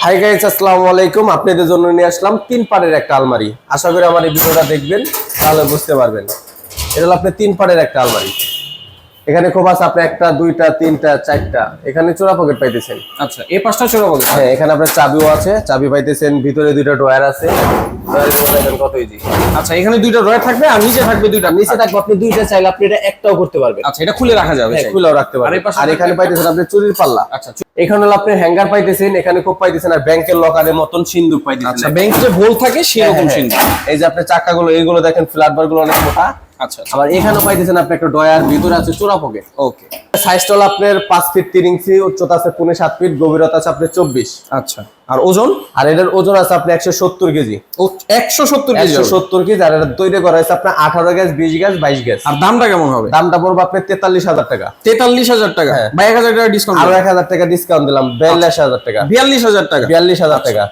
Hi guys, আসসালামু আলাইকুম। আপনাদের জন্য নিয়ে আসলাম 3 পারের একটা আলমারি। আশা করি আমার এই ভিডিওটা দেখবেন, তাহলে বুঝতে পারবেন। এটা হলো আপনি 3 পারের একটা আলমারি। এখানে খুব আছে আপনি একটা, দুইটা, তিনটা, চারটা। এখানে চোরা পকেট পাইতেছেন। আচ্ছা, এই পাঁচটা চোরা পকেট। হ্যাঁ, এখানে আপনার চাবিও আছে, চাবি পাইতেছেন। ভিতরে দুইটা ড্রয়ার আছে। ড্রয়ারগুলো দেখেন কত ইজি। আচ্ছা, এখানে দুইটা ড্রয়ার থাকবে আর নিচে থাকবে দুইটা। নিচে থাকবে আপনি দুইটা চাইলে আপনি এটা একটাও করতে পারবেন। আচ্ছা, এটা খুলে রাখা যাবে। হ্যাঁ, খুলেও রাখতে পারবেন। আর এখানে পাইতেছেন আপনি চুরির পাল্লা। আচ্ছা, এখানে হলো আপনি হ্যাঙ্গার পাইতেছেন, এখানে খুব পাইতেছেন। আর ব্যাংকের লকারের মতন সিন্দুক পাইতেছেন। আচ্ছা, ব্যাংকে যে হোল থাকে সেরকম সিন্ধু। এই যে আপনি চাকাগুলো এইগুলো দেখেন, ফ্ল্যাট বার গুলো অনেক মোটা। আচ্ছা, আবার এখানেও পাইতেছেন আপনি একটা ডয়ার, ভিতরে আছে চোরা পকেট। ওকে। সাইজটা হলো আপনার 5 ফিট 3 ইঞ্চি, উচ্চতা আছে 7.5 ফিট, গভীরতা আছে আপনার 24। আচ্ছা, আর ওজন? আর এটার ওজন আছে আপনি 170 কেজি। 170 কেজি। 170 কেজি। আর এটা তৈরি করা হয়েছে আপনার 18 গ্যাস, 20 গ্যাস, 22 গ্যাস। আর দামটা কেমন হবে? দামটা পড়বে আপনার 43,000 টাকা। 43,000 টাকা। হ্যাঁ। বা 1,000 টাকা ডিসকাউন্ট। আরো 1,000 টাকা ডিসকাউন্ট দিলাম, 42,000 টাকা। 42,000 টাকা। 42,000 টাকা।